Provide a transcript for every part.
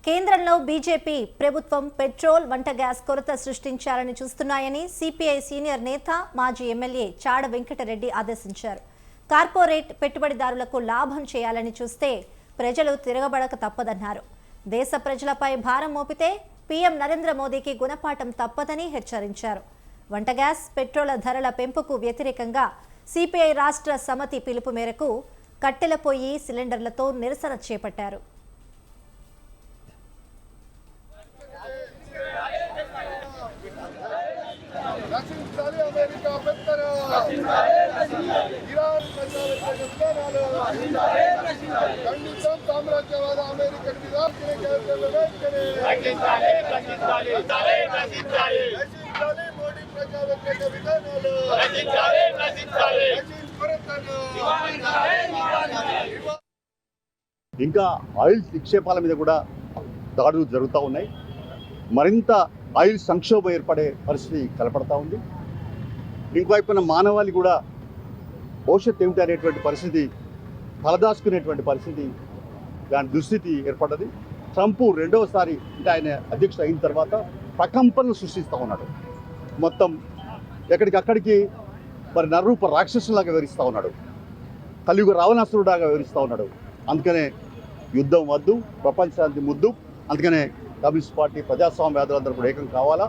కేంద్రంలో బీజేపీ ప్రభుత్వం పెట్రోల్, వంట గ్యాస్ కొరత సృష్టించాలని చూస్తున్నాయని సిపిఐ సీనియర్ నేత, మాజీ ఎమ్మెల్యే చాడ వెంకటరెడ్డి ఆదేశించారు. కార్పొరేట్ పెట్టుబడిదారులకు లాభం చేయాలని చూస్తే ప్రజలు తిరగబడక తప్పదన్నారు. దేశ ప్రజలపై భారం మోపితే పీఎం నరేంద్ర మోదీకి గుణపాఠం తప్పదని హెచ్చరించారు. వంట గ్యాస్, పెట్రోల్ ధరల పెంపుకు వ్యతిరేకంగా సిపిఐ రాష్ట్ర సమితి పిలుపు మేరకు కట్టెల పొయ్యి, సిలిండర్లతో నిరసన చేపట్టారు. ఇంకా ఆయిల్ నిక్షేపాల మీద కూడా దాడులు జరుగుతూ ఉన్నాయి. మరింత ఆయిల్ సంక్షోభం ఏర్పడే పరిస్థితి కనపడతా ఉంది. ఇంకోవైపున మానవాళి కూడా భవిష్యత్తు ఏమిటి అనేటువంటి పరిస్థితి, తలదాచుకునేటువంటి పరిస్థితి, దాని దుస్థితి ఏర్పడ్డది. ట్రంప్ రెండవసారి అంటే ఆయన అధ్యక్షుడు అయిన తర్వాత ప్రకంపనలు సృష్టిస్తూ ఉన్నాడు. మొత్తం ఎక్కడికక్కడికి మరి నరరూప రాక్షసులాగా వివరిస్తూ ఉన్నాడు. కలియుగ రావణాసురుడాగా వివరిస్తూ ఉన్నాడు. అందుకనే యుద్ధం వద్దు, ప్రపంచానికి ముద్దు. అందుకనే కమ్యూనిస్ట్ పార్టీ, ప్రజాస్వామ్యవాదులందరూ కూడా ఏకం కావాలా.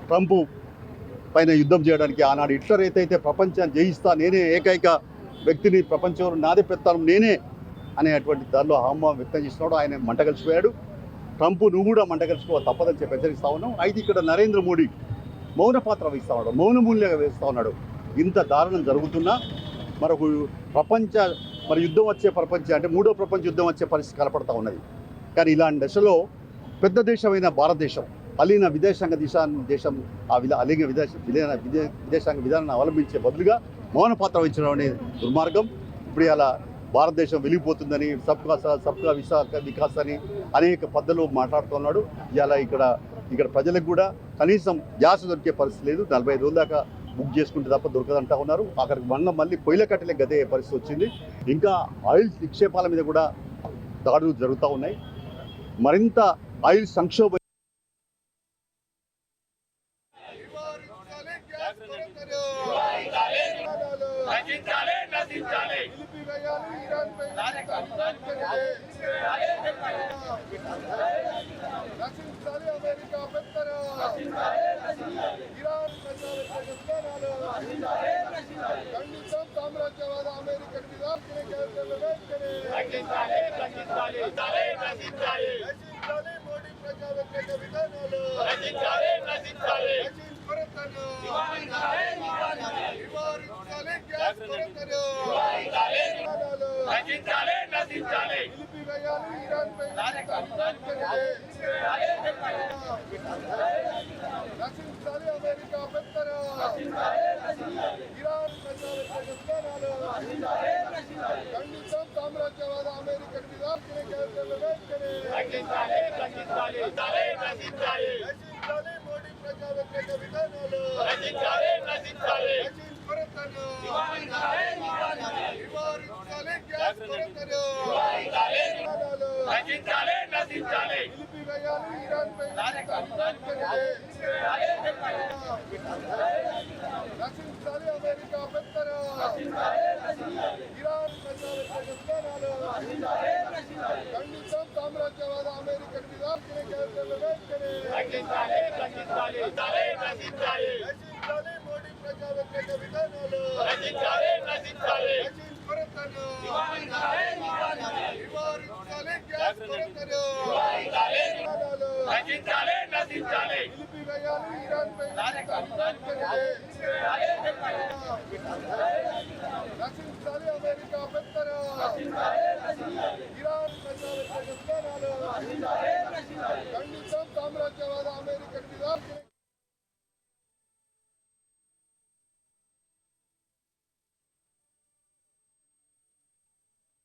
ట్రంప్ పైన యుద్ధం చేయడానికి ఆనాడు హిట్లర్ అయితే ప్రపంచాన్ని జయిస్తా, నేనే ఏకైక వ్యక్తిని, ప్రపంచంలో నాదే పెత్తాను నేనే అనేటువంటి దానిలో హామం వ్యక్తం చేస్తున్నాడు. ఆయన మంట కలిసిపోయాడు. ట్రంప్ నువ్వు కూడా మంట కలిసిపో తప్పదని చెప్పి హెచ్చరిస్తా ఉన్నాం. అయితే ఇక్కడ నరేంద్ర మోడీ మౌన పాత్ర వహిస్తూ ఉన్నాడు, మౌన మూల్యంగా వేస్తూ ఉన్నాడు. ఇంత దారుణం జరుగుతున్నా మరొక మరి యుద్ధం వచ్చే ప్రపంచం అంటే మూడో ప్రపంచ యుద్ధం వచ్చే పరిస్థితి కనపడతా ఉన్నది. కానీ ఇలాంటి దశలో పెద్ద దేశమైన భారతదేశం అలీన విదేశాంగ దేశం అలీన విదేశాంగ విధానాన్ని అవలంబించే బదులుగా మౌన పాత్ర వహించడం అనేది దుర్మార్గం. ఇప్పుడు ఇలా భారతదేశం వెలిగిపోతుందని, సబ్కా సాత్ సబ్కా వికాస్ అని అనేక పద్ధతులు మాట్లాడుతున్నాడు. ఇలా ఇక్కడ ప్రజలకు కూడా కనీసం గ్యాస్ దొరికే పరిస్థితి లేదు. 45 రోజుల దాకా బుక్ చేసుకుంటే తప్ప దొరకదంటా ఉన్నారు. అక్కడికి మళ్ళీ పొయ్యిల కట్టెలే గదే పరిస్థితి వచ్చింది. ఇంకా ఆయిల్ నిక్షేపాల మీద కూడా దాడులు జరుగుతూ ఉన్నాయి. మరింత ఆయిల్ సంక్షోభం సామ్రాజ్యవాద